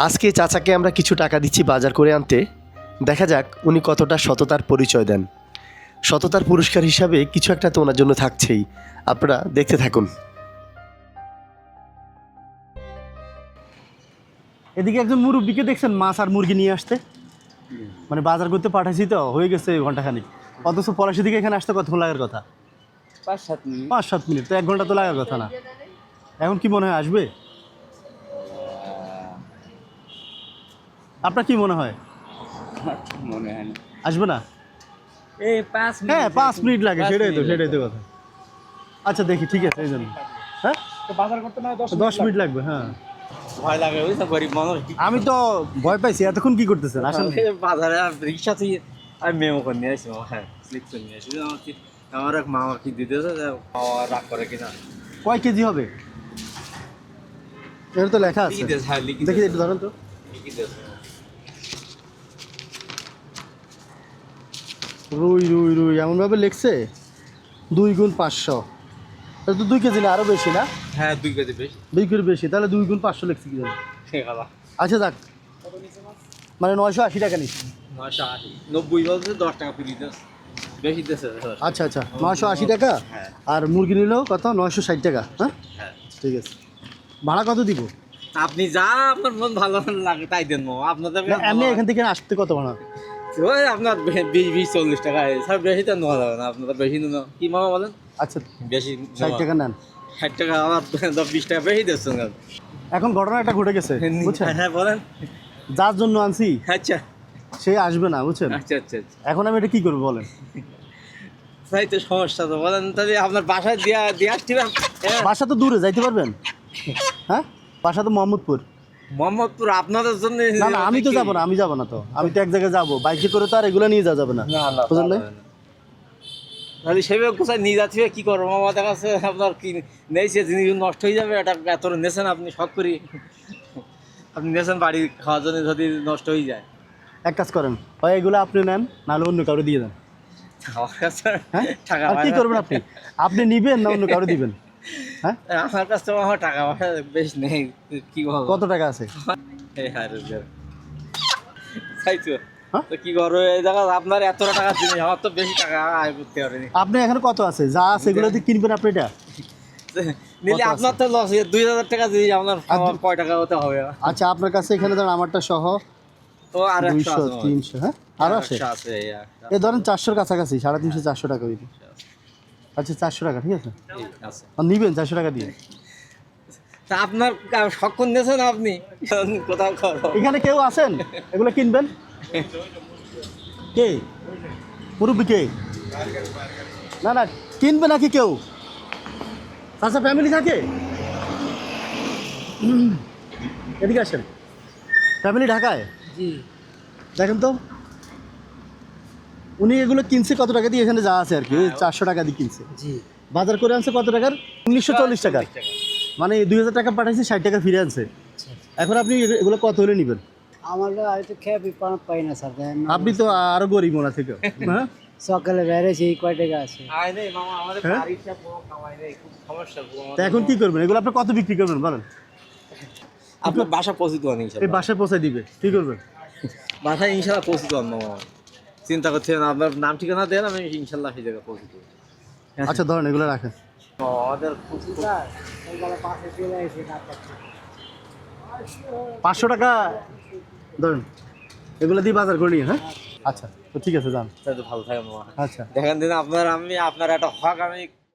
আজকে চাচাকে আমরা কিছু টাকা দিচ্ছি বাজার করে আনতে। দেখা যাক উনি কতটা সততার পরিচয় দেন। সততার পুরস্কার হিসাবে কিছু একটা তো ওনার জন্য থাকছেই, আপনারা দেখতে থাকুন। এদিকে একজন মুরব্বীকে দেখছেন মাছ আর মুরগি নিয়ে আসতে, মানে বাজার করতে পাঠাইছি তো হয়ে গেছে ঘন্টাখানিক, অথচ পলাশি দিকে এখানে আসতে কতক্ষণ লাগার কথা? 5-7 মিনিট, তো 1 ঘন্টা তো লাগার কথা না। এখন কি মনে হয় আসবে? আপনার কি মনে হয় মনে হয় না আসবে না? এই 5 মিনিট, হ্যাঁ 5 মিনিট লাগে, 5 সেটাই তো মিনিট কথা। আচ্ছা দেখি, ঠিক আছে, এই জন্য হ্যাঁ তো বাজার করতে না 10 মিনিট লাগবে। হ্যাঁ ভয় লাগে, ওই সব গরিব মানুষ। আমি তো ভয় পাইছি। এতক্ষণ কি করতেছেন? আসেন। বাজারে রিক্সা থেকে আমি মেমো করে নিয়ে আসি, হ্যাঁ স্লিপ করে নিয়ে আসি। আমার এক মামা কি দিতেছে, রাগ করে কিনা। কয় কেজি হবে এর তো লেখা আছে, লিখিতেছে, হ্যাঁ লিখিতেছে, দেখি একটু ধরেন তো। লিখিতেছে। রুই রুই রুই এমনভাবে লিখছে 2 গুণ 500, তাহলে তো 2 কেজি না, আরও বেশি না? হ্যাঁ 2 কেজি বেশি। 2 কেজি বেশি, তাহলে 2 গুণ 500 লিখছে কি জানি। আচ্ছা যাক, মানে 980 টাকা নিচ্ছে। 980 90 বলছে, 10 টাকা ফ্রি দিতেছে, বেশি দিতেছে। আচ্ছা আচ্ছা, 980 টাকা। হ্যাঁ। আর মুরগি নিলেও কত? 960 টাকা। হ্যাঁ হ্যাঁ ঠিক আছে। ভাড়া কত দিব? আপনি যা আপনার মন ভালো লাগে তাই দেন মামা। আপনাদের না, এমনি এখান থেকে আসতে কত ভাড়া? ওই আপনার 20-40 টাকা, স্যার বেশি তো নেওয়া যাবে না, আপনার বেশি নেওয়া কি মামা বলেন? আচ্ছা বেশি 60 টাকা নেন। 60 টাকা, আমার 20 টাকা বেশি দিচ্ছেন। এখন ঘটনা একটা ঘটে গেছে বুঝছেন, হ্যাঁ বলেন। যার জন্য আনছি আচ্ছা সে আসবে না বুঝছেন। আচ্ছা আচ্ছা আচ্ছা, এখন আমি এটা কি করবো বলেন? তাই তো সমস্যা। তো বলেন তাহলে আপনার বাসায় দিয়ে আসছি। বাসা তো দূরে, যাইতে পারবেন? হ্যাঁ বাসা তো মোহাম্মদপুর। মোহাম্মদপুর আপনাদের জন্য। না না, আমি তো যাবো না, আমি যাবো না, তো আমি তো এক জায়গায় যাবো, বাইকে করে তো আর এগুলো নিয়ে যাওয়া যাবে না, বুঝলেন না? তাহলে সেভাবে কোথায় নিয়ে যাচ্ছি, কি করবো আমাদের কাছে? আপনার কি নেইছে, জিনিস নষ্ট হয়ে যাবে, এটা এত নেছেন আপনি শখ করি, আপনি নেছেন বাড়ি খাওয়ার জন্য, যদি নষ্ট হয়ে যায়। এক কাজ করেন, হয় এগুলো আপনি নেন, নাহলে অন্য কারো দিয়ে দেন। আমার কাছে হ্যাঁ টাকা আর কি করবেন আপনি? আপনি নিবেন না অন্য কারো দিবেন? হ্যাঁ আমার কাছে তো আমার টাকা পয়সা বেশ নেই, কি বলবো। কত টাকা আছে? এই হারে যার। তাই তো। হ্যাঁ? তো কি করবো এই জায়গা, আপনার এত টাকা জিনিস, আমার তো বেশি টাকা আয় করতে পারিনি। আপনি এখানে কত আছে যা আছে এগুলো দিয়ে কিনবেন আপনি এটা? নিলে কত আছে? আপনার তো লস, 2000 টাকা জিনিস আপনার আর আমার কয় টাকা হতে হবে? আচ্ছা আপনার কাছে এখানে ধরেন আমারটা সহ তো আর 200 300, হ্যাঁ আরো আছে। আছে এ ধরেন 400-র কাছাকাছি, 350-400 টাকা হইবে। আচ্ছা 400 টাকা, ঠিক আছে। আছে। আর নিবেন 400 টাকা দিয়ে? তা আপনার সক্ষম দিয়েছেন আপনি কোথাও করো। এখানে কেউ আছেন এগুলো কিনবেন? কে মুরব্বী কে? না না, কিনবে নাকি কেউ? আচ্ছা ফ্যামিলি থাকে, এদিকে আসেন। ফ্যামিলি ঢাকায়? জি দেখেন তো উনি এগুলো কিনছে কত টাকা দিয়ে, এখানে যা আছে আর কি 400 টাকা দিয়ে কিনছে। জি বাজার করে আনছে কত টাকার? 1940 টাকার, মানে 2000 টাকা পাঠাইছে, 60 টাকা ফিরে আনছে। এখন আপনি এগুলো কত হলে নেবেন? আমার হয়তো খেয়ে পাই না স্যার। আপনি তো আরো গরিব মনে থেকে। হ্যাঁ সকালে বেড়েছি, কয় টাকা আছে? আয় নেই মামা, আমাদের হ্যাঁ? বাড়িটা কোনো কামাই নেই, খুব সমস্যা। তা এখন কি করবেন? এগুলো আপনি কত বিক্রি করবেন বলেন? আপনার বাসা পৌঁছিত হন এই ইনশাল্লাহ, বাসায় পৌঁছায় দিবে, কি করবেন? বাসায় ইনশাল্লাহ পৌঁছিত হন মামা, চিন্তা করছেন না। আপনার নাম ঠিকানা দেন, আমি ইনশাল্লাহ সেই জায়গায় পৌঁছিত। আচ্ছা ধরেন এগুলো রাখেন। আমাদের স্যার সকালে পাশে চলে এসে না পাচ্ছি। 500 টাকা ধরেন, এগুলো দিয়ে বাজার করে নিয়ে। হ্যাঁ আচ্ছা তো ঠিক আছে, যান। ভালো থাকে মামা। আচ্ছা দেখেন দিন আপনার, আমি আপনার একটা হক আমি